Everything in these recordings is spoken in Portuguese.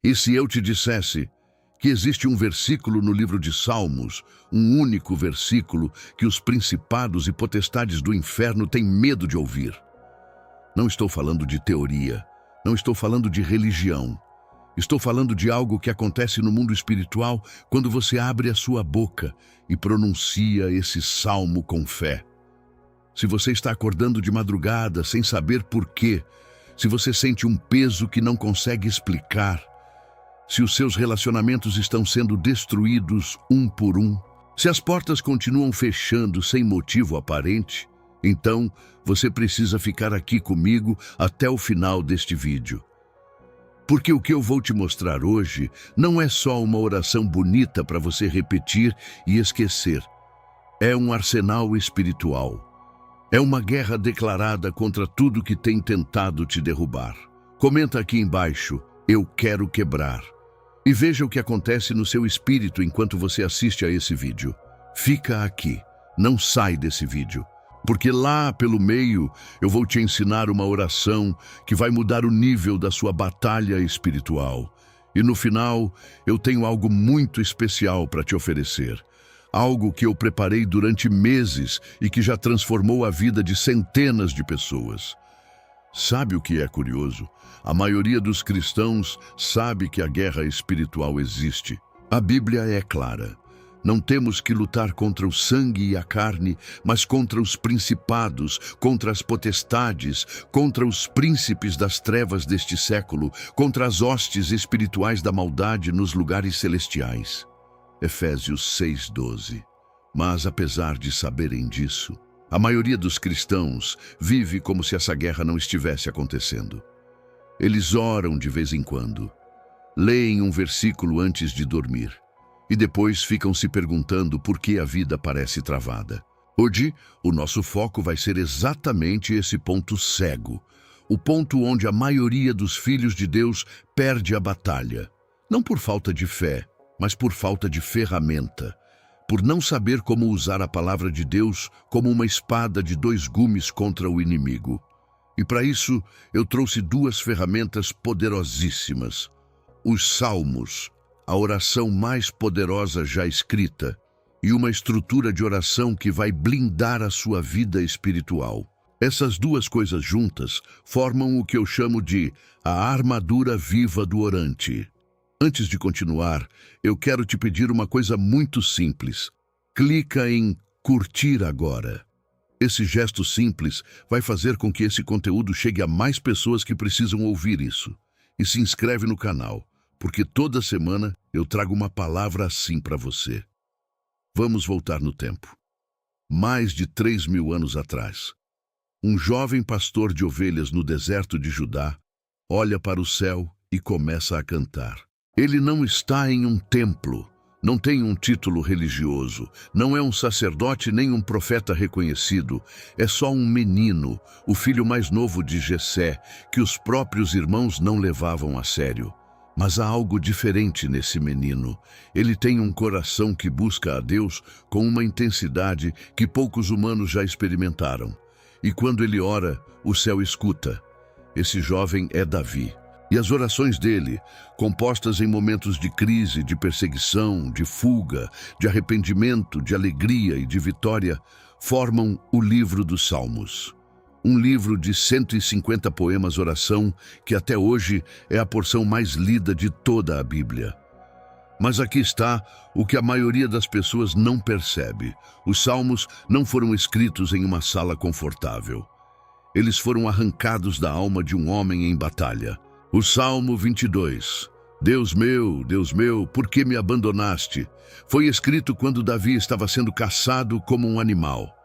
E se eu te dissesse que existe um versículo no livro de Salmos, um único versículo que os principados e potestades do inferno têm medo de ouvir? Não estou falando de teoria, não estou falando de religião. Estou falando de algo que acontece no mundo espiritual quando você abre a sua boca e pronuncia esse salmo com fé. Se você está acordando de madrugada sem saber por quê, se você sente um peso que não consegue explicar, se os seus relacionamentos estão sendo destruídos um por um, se as portas continuam fechando sem motivo aparente, então você precisa ficar aqui comigo até o final deste vídeo. Porque o que eu vou te mostrar hoje não é só uma oração bonita para você repetir e esquecer. É um arsenal espiritual. É uma guerra declarada contra tudo que tem tentado te derrubar. Comenta aqui embaixo, eu quero quebrar. E veja o que acontece no seu espírito enquanto você assiste a esse vídeo. Fica aqui, não sai desse vídeo. Porque lá pelo meio eu vou te ensinar uma oração que vai mudar o nível da sua batalha espiritual. E no final eu tenho algo muito especial para te oferecer. Algo que eu preparei durante meses e que já transformou a vida de centenas de pessoas. Sabe o que é curioso? A maioria dos cristãos sabe que a guerra espiritual existe. A Bíblia é clara. Não temos que lutar contra o sangue e a carne, mas contra os principados, contra as potestades, contra os príncipes das trevas deste século, contra as hostes espirituais da maldade nos lugares celestiais. Efésios 6:12. Mas apesar de saberem disso, a maioria dos cristãos vive como se essa guerra não estivesse acontecendo. Eles oram de vez em quando, leem um versículo antes de dormir, e depois ficam se perguntando por que a vida parece travada. Hoje, o nosso foco vai ser exatamente esse ponto cego, o ponto onde a maioria dos filhos de Deus perde a batalha. Não por falta de fé, mas por falta de ferramenta, por não saber como usar a palavra de Deus como uma espada de dois gumes contra o inimigo. E para isso, eu trouxe duas ferramentas poderosíssimas: os Salmos, a oração mais poderosa já escrita, e uma estrutura de oração que vai blindar a sua vida espiritual. Essas duas coisas juntas formam o que eu chamo de a armadura viva do orante. Antes de continuar, eu quero te pedir uma coisa muito simples. Clica em curtir agora. Esse gesto simples vai fazer com que esse conteúdo chegue a mais pessoas que precisam ouvir isso. E se inscreve no canal, porque toda semana eu trago uma palavra assim para você. Vamos voltar no tempo. Mais de 3.000 anos atrás, um jovem pastor de ovelhas no deserto de Judá olha para o céu e começa a cantar. Ele não está em um templo, não tem um título religioso, não é um sacerdote nem um profeta reconhecido, é só um menino, o filho mais novo de Jessé, que os próprios irmãos não levavam a sério. Mas há algo diferente nesse menino. Ele tem um coração que busca a Deus com uma intensidade que poucos humanos já experimentaram. E quando ele ora, o céu escuta. Esse jovem é Davi. E as orações dele, compostas em momentos de crise, de perseguição, de fuga, de arrependimento, de alegria e de vitória, formam o livro dos Salmos. Um livro de 150 poemas oração que até hoje é a porção mais lida de toda a Bíblia. Mas aqui está o que a maioria das pessoas não percebe. Os Salmos não foram escritos em uma sala confortável. Eles foram arrancados da alma de um homem em batalha. O Salmo 22, Deus meu, por que me abandonaste? Foi escrito quando Davi estava sendo caçado como um animal.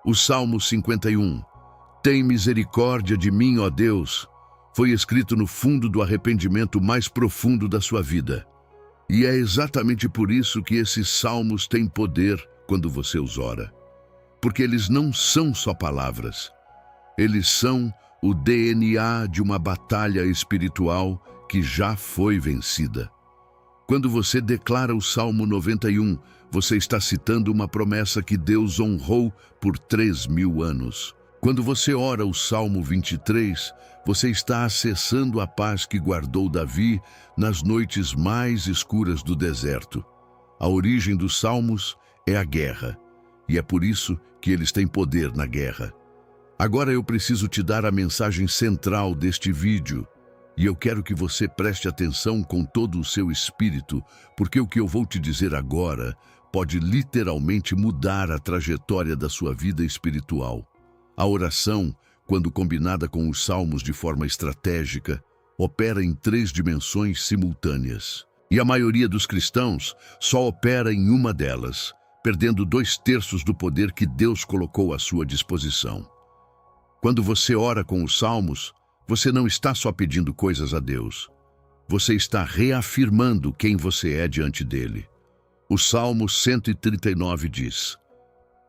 O Salmo 51, Tem misericórdia de mim, ó Deus, foi escrito no fundo do arrependimento mais profundo da sua vida. E é exatamente por isso que esses salmos têm poder quando você os ora. Porque eles não são só palavras. Eles são o DNA de uma batalha espiritual que já foi vencida. Quando você declara o Salmo 91, você está citando uma promessa que Deus honrou por 3.000 anos. Quando você ora o Salmo 23, você está acessando a paz que guardou Davi nas noites mais escuras do deserto. A origem dos salmos é a guerra, e é por isso que eles têm poder na guerra. Agora eu preciso te dar a mensagem central deste vídeo, e eu quero que você preste atenção com todo o seu espírito, porque o que eu vou te dizer agora pode literalmente mudar a trajetória da sua vida espiritual. A oração, quando combinada com os salmos de forma estratégica, opera em 3 dimensões simultâneas. E a maioria dos cristãos só opera em uma delas, perdendo 2/3 do poder que Deus colocou à sua disposição. Quando você ora com os salmos, você não está só pedindo coisas a Deus. Você está reafirmando quem você é diante dele. O Salmo 139 diz: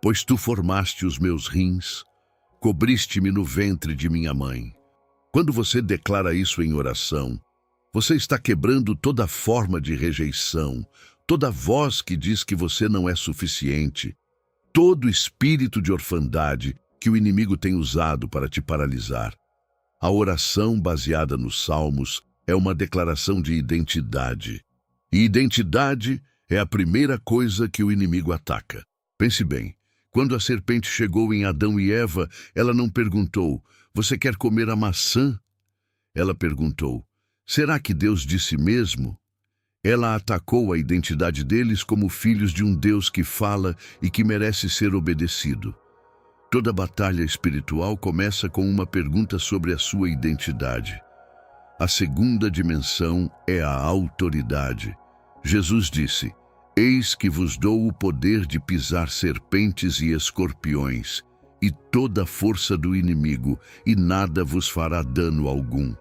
"Pois tu formaste os meus rins, cobriste-me no ventre de minha mãe." Quando você declara isso em oração, você está quebrando toda forma de rejeição, toda voz que diz que você não é suficiente, todo espírito de orfandade que o inimigo tem usado para te paralisar. A oração baseada nos salmos é uma declaração de identidade. E identidade é a primeira coisa que o inimigo ataca. Pense bem, quando a serpente chegou em Adão e Eva, ela não perguntou: "Você quer comer a maçã?" Ela perguntou: "Será que Deus disse mesmo?" Ela atacou a identidade deles como filhos de um Deus que fala e que merece ser obedecido. Toda batalha espiritual começa com uma pergunta sobre a sua identidade. A segunda dimensão é a autoridade. Jesus disse: "Eis que vos dou o poder de pisar serpentes e escorpiões, e toda a força do inimigo, e nada vos fará dano algum."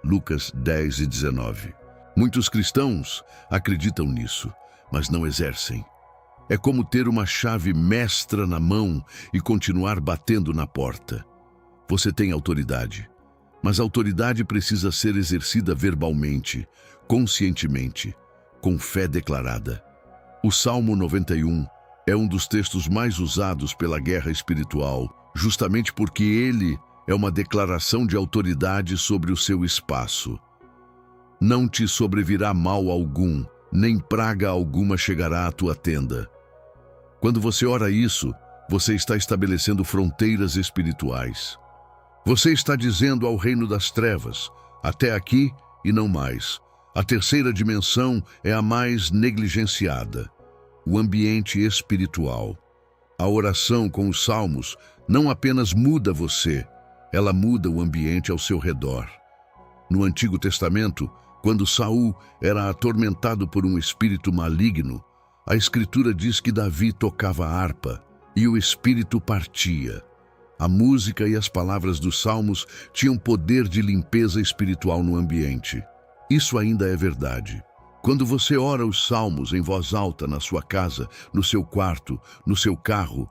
Lucas 10:19. Muitos cristãos acreditam nisso, mas não exercem. É como ter uma chave mestra na mão e continuar batendo na porta. Você tem autoridade, mas a autoridade precisa ser exercida verbalmente, conscientemente, com fé declarada. O Salmo 91 é um dos textos mais usados pela guerra espiritual, justamente porque ele é uma declaração de autoridade sobre o seu espaço. "Não te sobrevirá mal algum, nem praga alguma chegará à tua tenda." Quando você ora isso, você está estabelecendo fronteiras espirituais. Você está dizendo ao reino das trevas: "Até aqui e não mais." A terceira dimensão é a mais negligenciada: o ambiente espiritual. A oração com os salmos não apenas muda você, ela muda o ambiente ao seu redor. No Antigo Testamento, quando Saul era atormentado por um espírito maligno, a Escritura diz que Davi tocava harpa e o espírito partia. A música e as palavras dos salmos tinham poder de limpeza espiritual no ambiente. Isso ainda é verdade. Quando você ora os salmos em voz alta na sua casa, no seu quarto, no seu carro,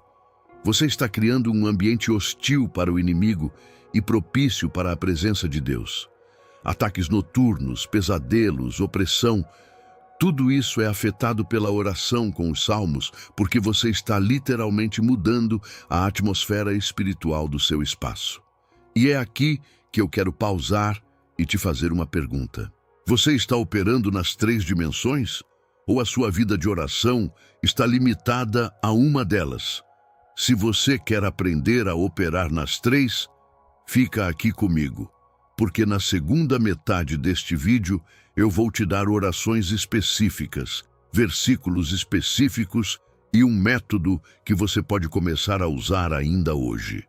você está criando um ambiente hostil para o inimigo e propício para a presença de Deus. Ataques noturnos, pesadelos, opressão, tudo isso é afetado pela oração com os salmos, porque você está literalmente mudando a atmosfera espiritual do seu espaço. E é aqui que eu quero pausar e te fazer uma pergunta. Você está operando nas 3 dimensões? Ou a sua vida de oração está limitada a uma delas? Se você quer aprender a operar nas 3, fica aqui comigo, porque na segunda metade deste vídeo eu vou te dar orações específicas, versículos específicos e um método que você pode começar a usar ainda hoje.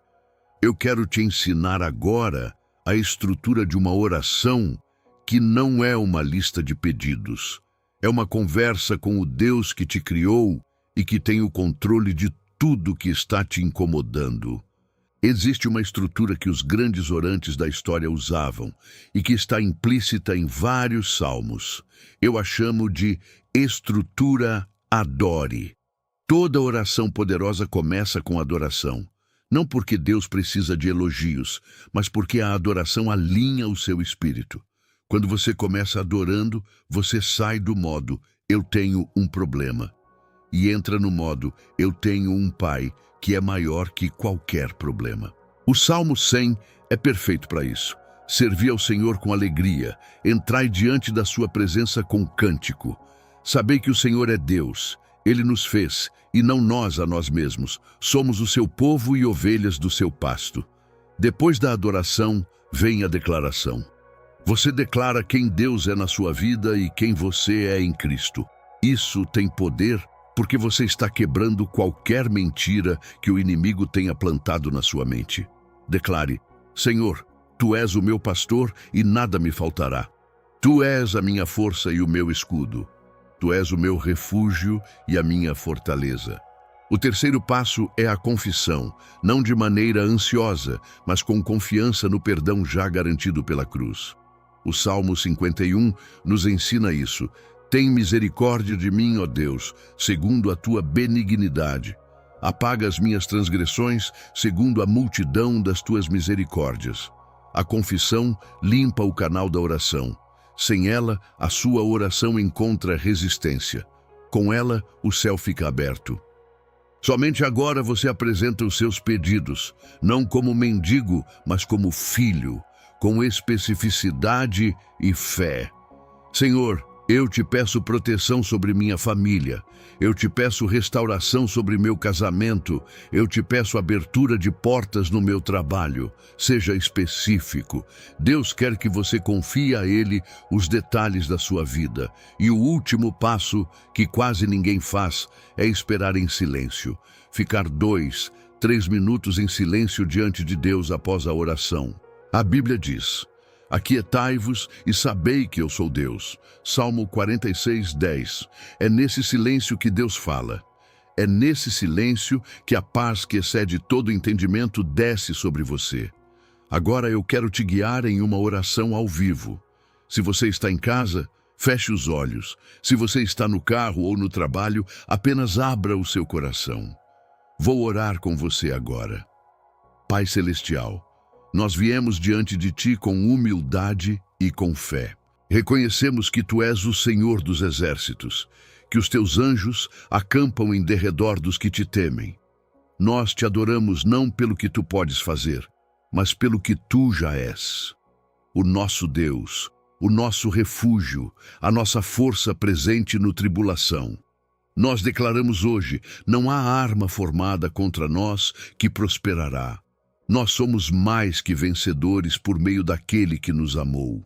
Eu quero te ensinar agora a estrutura de uma oração que não é uma lista de pedidos. É uma conversa com o Deus que te criou e que tem o controle de tudo que está te incomodando. Existe uma estrutura que os grandes orantes da história usavam e que está implícita em vários salmos. Eu a chamo de estrutura adore. Toda oração poderosa começa com adoração. Não porque Deus precisa de elogios, mas porque a adoração alinha o seu espírito. Quando você começa adorando, você sai do modo "eu tenho um problema" e entra no modo "eu tenho um pai que é maior que qualquer problema." O Salmo 100 é perfeito para isso. Servi ao Senhor com alegria, entrai diante da sua presença com cântico. Sabei que o Senhor é Deus, Ele nos fez, e não nós a nós mesmos. Somos o seu povo e ovelhas do seu pasto. Depois da adoração, vem a declaração. Você declara quem Deus é na sua vida e quem você é em Cristo. Isso tem poder porque você está quebrando qualquer mentira que o inimigo tenha plantado na sua mente. Declare: Senhor, Tu és o meu pastor e nada me faltará. Tu és a minha força e o meu escudo. Tu és o meu refúgio e a minha fortaleza. O terceiro passo é a confissão, não de maneira ansiosa, mas com confiança no perdão já garantido pela cruz. O Salmo 51 nos ensina isso. Tem misericórdia de mim, ó Deus, segundo a tua benignidade. Apaga as minhas transgressões, segundo a multidão das tuas misericórdias. A confissão limpa o canal da oração. Sem ela, a sua oração encontra resistência. Com ela, o céu fica aberto. Somente agora você apresenta os seus pedidos, não como mendigo, mas como filho, com especificidade e fé. Senhor, eu te peço proteção sobre minha família. Eu te peço restauração sobre meu casamento. Eu te peço abertura de portas no meu trabalho. Seja específico. Deus quer que você confie a Ele os detalhes da sua vida. E o último passo, que quase ninguém faz, é esperar em silêncio. Ficar 2, 3 minutos em silêncio diante de Deus após a oração. A Bíblia diz: aquietai-vos e sabei que eu sou Deus. Salmo 46, 10. É nesse silêncio que Deus fala. É nesse silêncio que a paz que excede todo entendimento desce sobre você. Agora eu quero te guiar em uma oração ao vivo. Se você está em casa, feche os olhos. Se você está no carro ou no trabalho, apenas abra o seu coração. Vou orar com você agora. Pai Celestial, nós viemos diante de Ti com humildade e com fé. Reconhecemos que Tu és o Senhor dos exércitos, que os Teus anjos acampam em derredor dos que Te temem. Nós Te adoramos não pelo que Tu podes fazer, mas pelo que Tu já és. O nosso Deus, o nosso refúgio, a nossa força presente no tribulação. Nós declaramos hoje: não há arma formada contra nós que prosperará. Nós somos mais que vencedores por meio daquele que nos amou.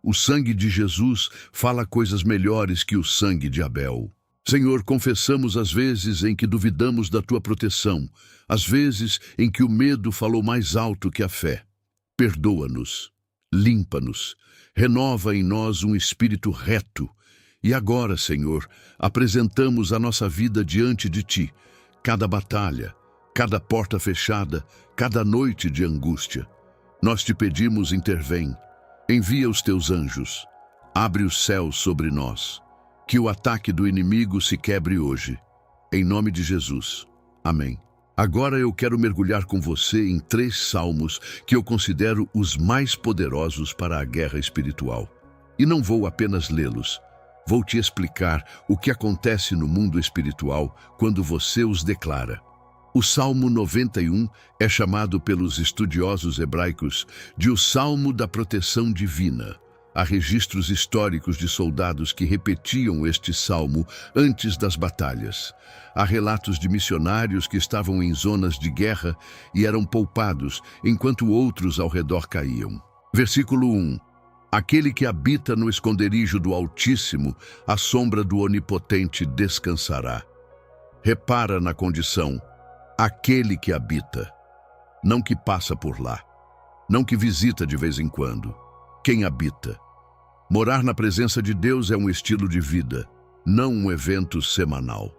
O sangue de Jesus fala coisas melhores que o sangue de Abel. Senhor, confessamos as vezes em que duvidamos da Tua proteção, as vezes em que o medo falou mais alto que a fé. Perdoa-nos, limpa-nos, renova em nós um espírito reto. E agora, Senhor, apresentamos a nossa vida diante de Ti, cada batalha, cada porta fechada, cada noite de angústia. Nós Te pedimos, intervém. Envia os Teus anjos. Abre os céus sobre nós. Que o ataque do inimigo se quebre hoje. Em nome de Jesus. Amém. Agora eu quero mergulhar com você em 3 salmos que eu considero os mais poderosos para a guerra espiritual. E não vou apenas lê-los. Vou te explicar o que acontece no mundo espiritual quando você os declara. O Salmo 91 é chamado pelos estudiosos hebraicos de o Salmo da Proteção Divina. Há registros históricos de soldados que repetiam este salmo antes das batalhas. Há relatos de missionários que estavam em zonas de guerra e eram poupados, enquanto outros ao redor caíam. Versículo 1. Aquele que habita no esconderijo do Altíssimo, à sombra do Onipotente descansará. Repara na condição: aquele que habita, não que passa por lá, não que visita de vez em quando. Quem habita? Morar na presença de Deus é um estilo de vida, não um evento semanal.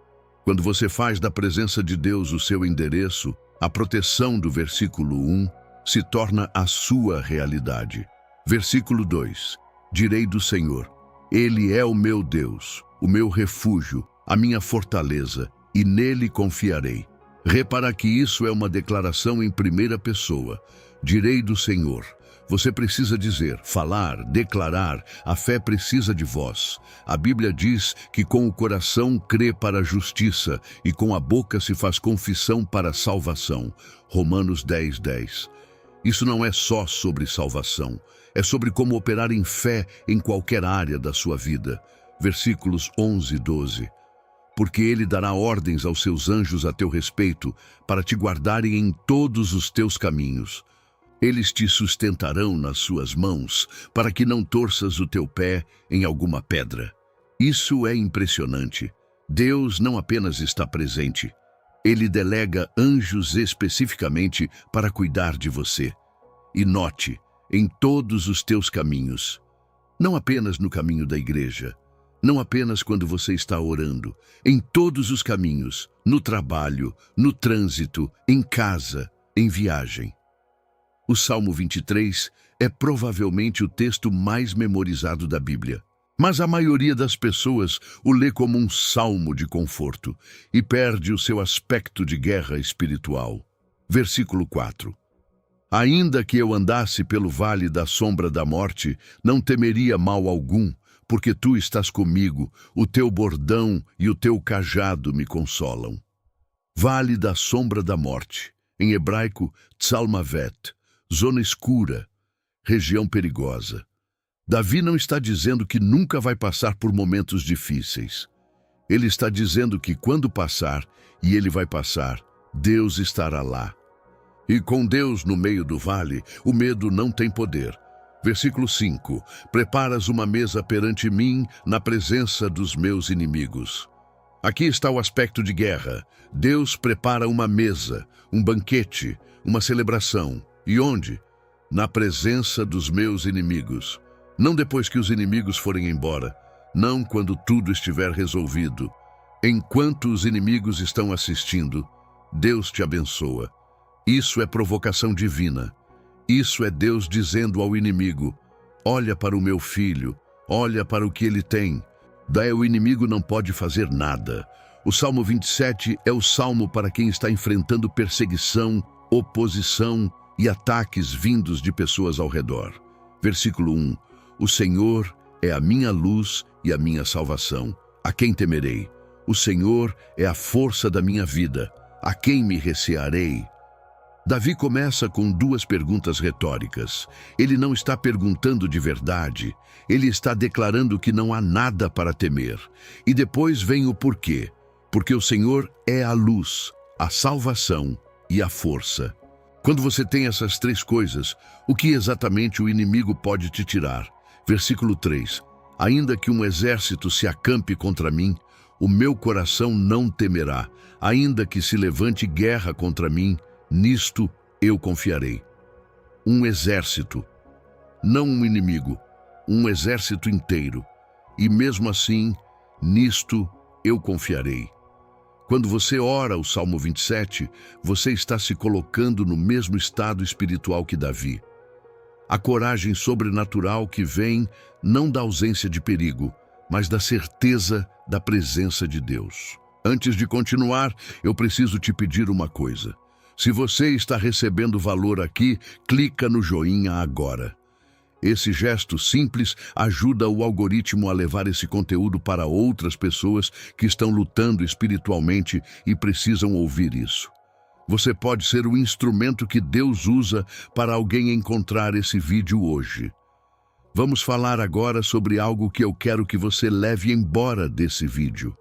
Quando você faz da presença de Deus o seu endereço, a proteção do versículo 1 se torna a sua realidade. Versículo 2. Direi do Senhor: Ele é o meu Deus, o meu refúgio, a minha fortaleza, e nele confiarei. Repara que isso é uma declaração em primeira pessoa. Direi do Senhor. Você precisa dizer, falar, declarar, a fé precisa de voz. A Bíblia diz que com o coração crê para a justiça e com a boca se faz confissão para a salvação. Romanos 10:10. Isso não é só sobre salvação, é sobre como operar em fé em qualquer área da sua vida. Versículos 11 e 12. Porque ele dará ordens aos seus anjos a teu respeito, para te guardarem em todos os teus caminhos. Eles te sustentarão nas suas mãos, para que não torças o teu pé em alguma pedra. Isso é impressionante. Deus não apenas está presente, Ele delega anjos especificamente para cuidar de você. E note, em todos os teus caminhos. Não apenas no caminho da igreja, não apenas quando você está orando, em todos os caminhos, no trabalho, no trânsito, em casa, em viagem. O Salmo 23 é provavelmente o texto mais memorizado da Bíblia. Mas a maioria das pessoas o lê como um salmo de conforto e perde o seu aspecto de guerra espiritual. Versículo 4. Ainda que eu andasse pelo vale da sombra da morte, não temeria mal algum, porque tu estás comigo, o teu bordão e o teu cajado me consolam. Vale da sombra da morte, em hebraico, Tsalmavet, zona escura, região perigosa. Davi não está dizendo que nunca vai passar por momentos difíceis. Ele está dizendo que quando passar, e ele vai passar, Deus estará lá. E com Deus no meio do vale, o medo não tem poder. Versículo 5. Preparas uma mesa perante mim na presença dos meus inimigos. Aqui está o aspecto de guerra. Deus prepara uma mesa, um banquete, uma celebração. E onde? Na presença dos meus inimigos. Não depois que os inimigos forem embora. Não quando tudo estiver resolvido. Enquanto os inimigos estão assistindo, Deus te abençoa. Isso é provocação divina. Isso é Deus dizendo ao inimigo, olha para o meu filho, olha para o que ele tem. Daí o inimigo não pode fazer nada. O Salmo 27 é o salmo para quem está enfrentando perseguição, oposição e ataques vindos de pessoas ao redor. Versículo 1. O Senhor é a minha luz e a minha salvação. A quem temerei? O Senhor é a força da minha vida. A quem me recearei? Davi começa com duas perguntas retóricas. Ele não está perguntando de verdade. Ele está declarando que não há nada para temer. E depois vem o porquê. Porque o Senhor é a luz, a salvação e a força. Quando você tem essas três coisas, o que exatamente o inimigo pode te tirar? Versículo 3. Ainda que um exército se acampe contra mim, o meu coração não temerá. Ainda que se levante guerra contra mim, nisto eu confiarei. Um exército, não um inimigo, um exército inteiro. E mesmo assim, nisto eu confiarei. Quando você ora o Salmo 27, você está se colocando no mesmo estado espiritual que Davi. A coragem sobrenatural que vem não da ausência de perigo, mas da certeza da presença de Deus. Antes de continuar, eu preciso te pedir uma coisa. Se você está recebendo valor aqui, clica no joinha agora. Esse gesto simples ajuda o algoritmo a levar esse conteúdo para outras pessoas que estão lutando espiritualmente e precisam ouvir isso. Você pode ser o instrumento que Deus usa para alguém encontrar esse vídeo hoje. Vamos falar agora sobre algo que eu quero que você leve embora desse vídeo.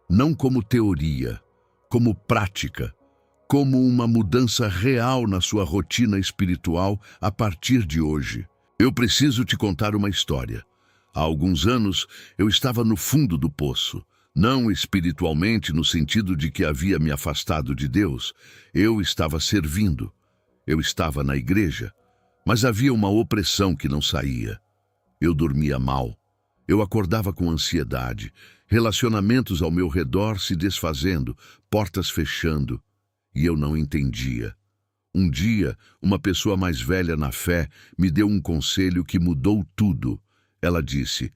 Não como teoria, como prática, como uma mudança real na sua rotina espiritual a partir de hoje. Eu preciso te contar uma história. Há alguns anos, eu estava no fundo do poço. Não espiritualmente no sentido de que havia me afastado de Deus. Eu estava servindo. Eu estava na igreja. Mas havia uma opressão que não saía. Eu dormia mal. Eu acordava com ansiedade. Relacionamentos ao meu redor se desfazendo, portas fechando. E eu não entendia. Um dia, uma pessoa mais velha na fé me deu um conselho que mudou tudo. Ela disse: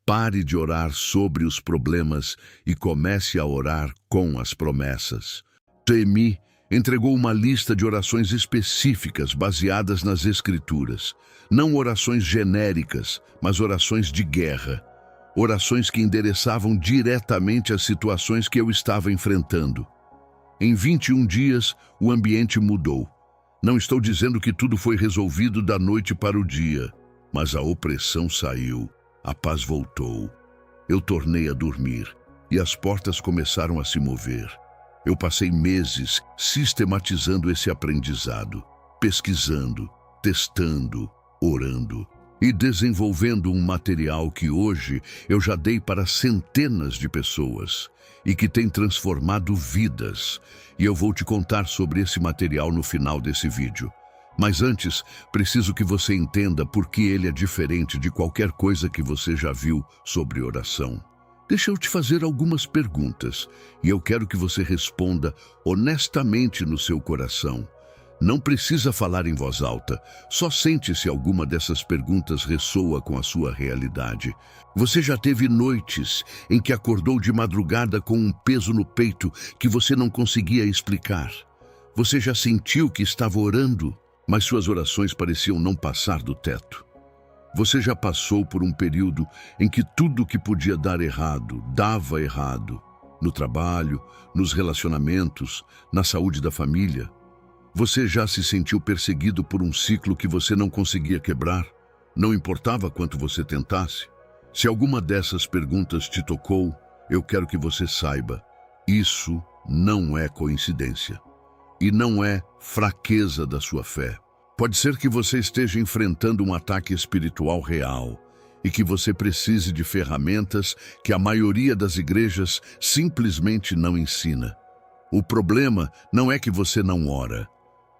pare de orar sobre os problemas e comece a orar com as promessas. Temi, Entregou uma lista de orações específicas baseadas nas Escrituras. Não orações genéricas, mas orações de guerra. Orações que endereçavam diretamente as situações que eu estava enfrentando. Em 21 dias, o ambiente mudou. Não estou dizendo que tudo foi resolvido da noite para o dia, mas a opressão saiu, a paz voltou. Eu tornei a dormir e as portas começaram a se mover. Eu passei meses sistematizando esse aprendizado, pesquisando, testando, orando e desenvolvendo um material que hoje eu já dei para centenas de pessoas e que tem transformado vidas. E eu vou te contar sobre esse material no final desse vídeo. Mas antes, preciso que você entenda por que ele é diferente de qualquer coisa que você já viu sobre oração. Deixa eu te fazer algumas perguntas e eu quero que você responda honestamente no seu coração. Não precisa falar em voz alta, só sente se alguma dessas perguntas ressoa com a sua realidade. Você já teve noites em que acordou de madrugada com um peso no peito que você não conseguia explicar? Você já sentiu que estava orando, mas suas orações pareciam não passar do teto? Você já passou por um período em que tudo que podia dar errado, dava errado? No trabalho, nos relacionamentos, na saúde da família? Você já se sentiu perseguido por um ciclo que você não conseguia quebrar? Não importava quanto você tentasse? Se alguma dessas perguntas te tocou, eu quero que você saiba, isso não é coincidência. E não é fraqueza da sua fé. Pode ser que você esteja enfrentando um ataque espiritual real e que você precise de ferramentas que a maioria das igrejas simplesmente não ensina. O problema não é que você não ora.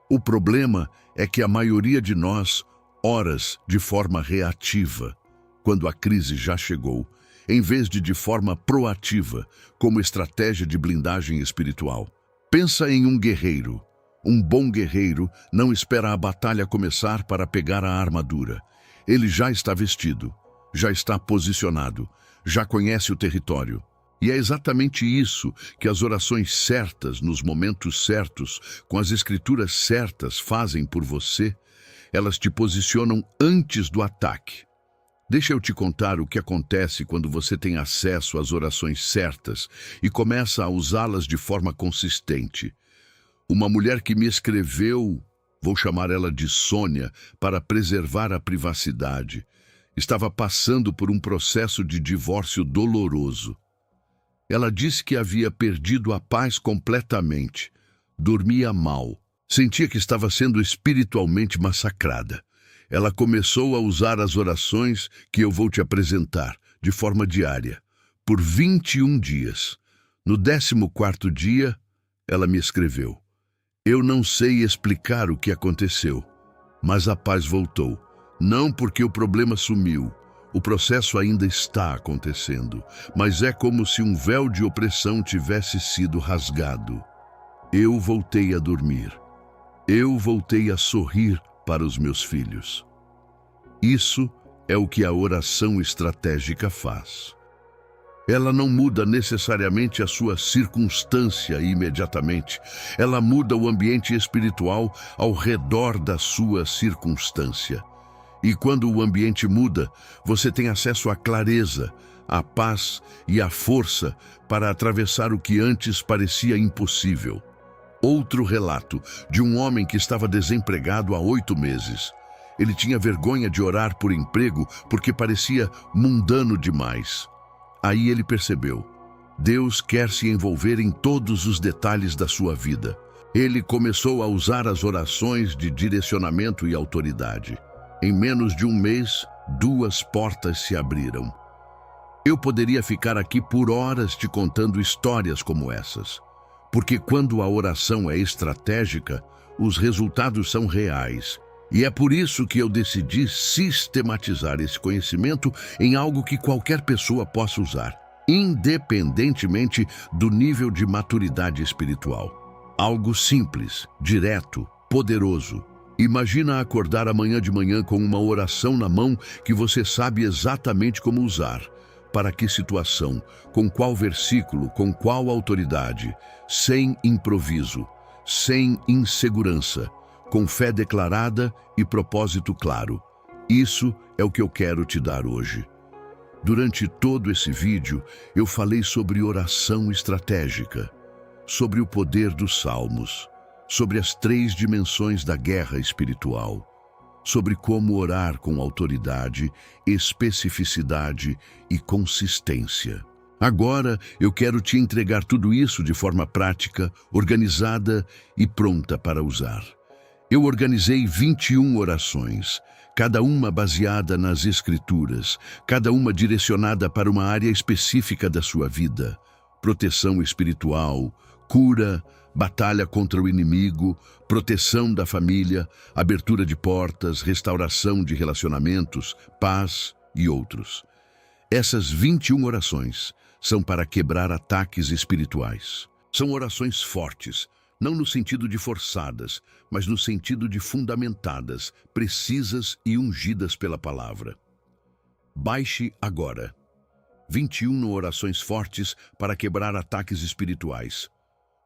O problema é que a maioria de nós ora de forma reativa, quando a crise já chegou, em vez de forma proativa, como estratégia de blindagem espiritual. Pensa em um guerreiro. Um bom guerreiro não espera a batalha começar para pegar a armadura. Ele já está vestido, já está posicionado, já conhece o território. E é exatamente isso que as orações certas, nos momentos certos, com as escrituras certas, fazem por você. Elas te posicionam antes do ataque. Deixa eu te contar o que acontece quando você tem acesso às orações certas e começa a usá-las de forma consistente. Uma mulher que me escreveu, vou chamar ela de Sônia, para preservar a privacidade, estava passando por um processo de divórcio doloroso. Ela disse que havia perdido a paz completamente, dormia mal, sentia que estava sendo espiritualmente massacrada. Ela começou a usar as orações que eu vou te apresentar, de forma diária, por 21 dias. No 14º dia, ela me escreveu: eu não sei explicar o que aconteceu, mas a paz voltou. Não porque o problema sumiu, o processo ainda está acontecendo, mas é como se um véu de opressão tivesse sido rasgado. Eu voltei a dormir. Eu voltei a sorrir para os meus filhos. Isso é o que a oração estratégica faz. Ela não muda necessariamente a sua circunstância imediatamente. Ela muda o ambiente espiritual ao redor da sua circunstância. E quando o ambiente muda, você tem acesso à clareza, à paz e à força para atravessar o que antes parecia impossível. Outro relato de um homem que estava desempregado há 8 meses. Ele tinha vergonha de orar por emprego porque parecia mundano demais. Aí ele percebeu: Deus quer se envolver em todos os detalhes da sua vida. Ele começou a usar as orações de direcionamento e autoridade. Em menos de um mês, 2 portas se abriram. Eu poderia ficar aqui por horas te contando histórias como essas, porque quando a oração é estratégica, os resultados são reais. E é por isso que eu decidi sistematizar esse conhecimento em algo que qualquer pessoa possa usar, independentemente do nível de maturidade espiritual. Algo simples, direto, poderoso. Imagina acordar amanhã de manhã com uma oração na mão que você sabe exatamente como usar. Para que situação, com qual versículo, com qual autoridade, sem improviso, sem insegurança, com fé declarada e propósito claro. Isso é o que eu quero te dar hoje. Durante todo esse vídeo, eu falei sobre oração estratégica, sobre o poder dos salmos, sobre as 3 dimensões da guerra espiritual, sobre como orar com autoridade, especificidade e consistência. Agora eu quero te entregar tudo isso de forma prática, organizada e pronta para usar. Eu organizei 21 orações, cada uma baseada nas Escrituras, cada uma direcionada para uma área específica da sua vida: proteção espiritual, cura, batalha contra o inimigo, proteção da família, abertura de portas, restauração de relacionamentos, paz e outros. Essas 21 orações são para quebrar ataques espirituais. São orações fortes, não no sentido de forçadas, mas no sentido de fundamentadas, precisas e ungidas pela palavra. Baixe agora. 21 orações fortes para quebrar ataques espirituais.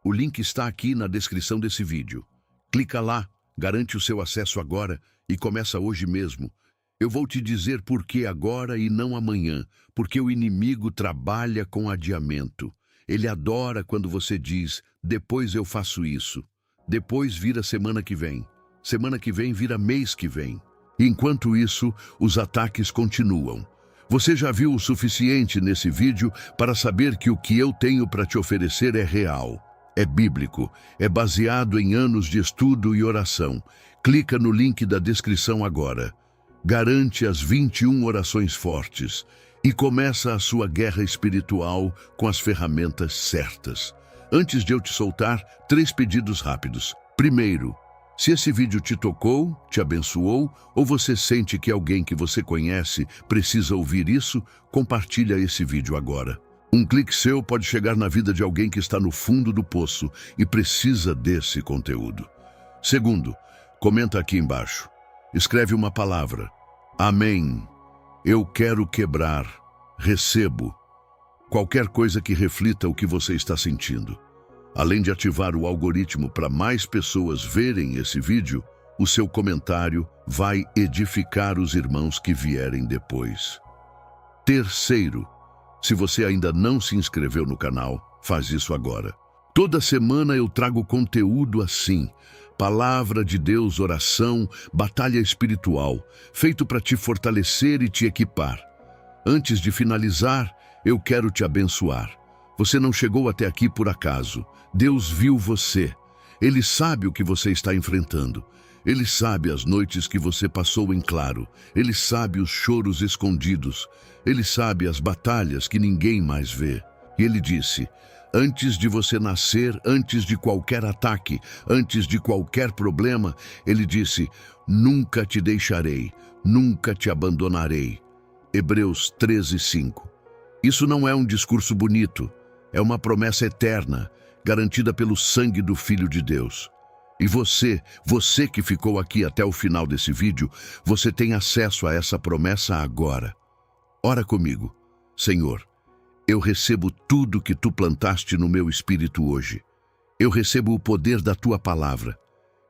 O link está aqui na descrição desse vídeo. Clica lá, garante o seu acesso agora e começa hoje mesmo. Eu vou te dizer por que agora e não amanhã, porque o inimigo trabalha com adiamento. Ele adora quando você diz: depois eu faço isso. Depois vira semana que vem. Semana que vem vira mês que vem. Enquanto isso, os ataques continuam. Você já viu o suficiente nesse vídeo para saber que o que eu tenho para te oferecer é real. É bíblico, é baseado em anos de estudo e oração. Clica no link da descrição agora. Garante as 21 orações fortes e começa a sua guerra espiritual com as ferramentas certas. Antes de eu te soltar, 3 pedidos rápidos. Primeiro, se esse vídeo te tocou, te abençoou, ou você sente que alguém que você conhece precisa ouvir isso, compartilha esse vídeo agora. Um clique seu pode chegar na vida de alguém que está no fundo do poço e precisa desse conteúdo. Segundo, comenta aqui embaixo. Escreve uma palavra. Amém. Eu quero quebrar. Recebo. Qualquer coisa que reflita o que você está sentindo. Além de ativar o algoritmo para mais pessoas verem esse vídeo, o seu comentário vai edificar os irmãos que vierem depois. Terceiro, se você ainda não se inscreveu no canal, faz isso agora. Toda semana eu trago conteúdo assim, palavra de Deus, oração, batalha espiritual, feito para te fortalecer e te equipar. Antes de finalizar, eu quero te abençoar. Você não chegou até aqui por acaso. Deus viu você. Ele sabe o que você está enfrentando. Ele sabe as noites que você passou em claro. Ele sabe os choros escondidos. Ele sabe as batalhas que ninguém mais vê. E ele disse: antes de você nascer, antes de qualquer ataque, antes de qualquer problema, ele disse: nunca te deixarei, nunca te abandonarei. Hebreus 13:5. Isso não é um discurso bonito, é uma promessa eterna, garantida pelo sangue do Filho de Deus. E você que ficou aqui até o final desse vídeo, você tem acesso a essa promessa agora. Ora comigo. Senhor, eu recebo tudo que tu plantaste no meu espírito hoje. Eu recebo o poder da tua palavra.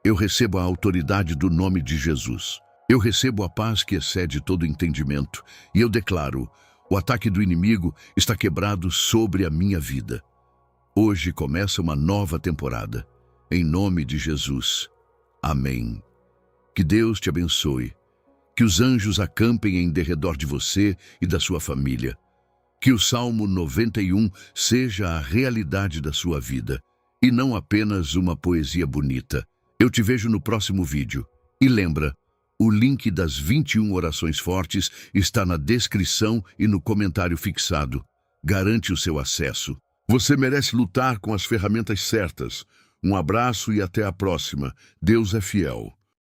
Eu recebo a autoridade do nome de Jesus. Eu recebo a paz que excede todo entendimento. E eu declaro: o ataque do inimigo está quebrado sobre a minha vida. Hoje começa uma nova temporada. Em nome de Jesus. Amém. Que Deus te abençoe. Que os anjos acampem em derredor de você e da sua família. Que o Salmo 91 seja a realidade da sua vida e não apenas uma poesia bonita. Eu te vejo no próximo vídeo. E lembra, o link das 21 orações fortes está na descrição e no comentário fixado. Garante o seu acesso. Você merece lutar com as ferramentas certas. Um abraço e até a próxima. Deus é fiel.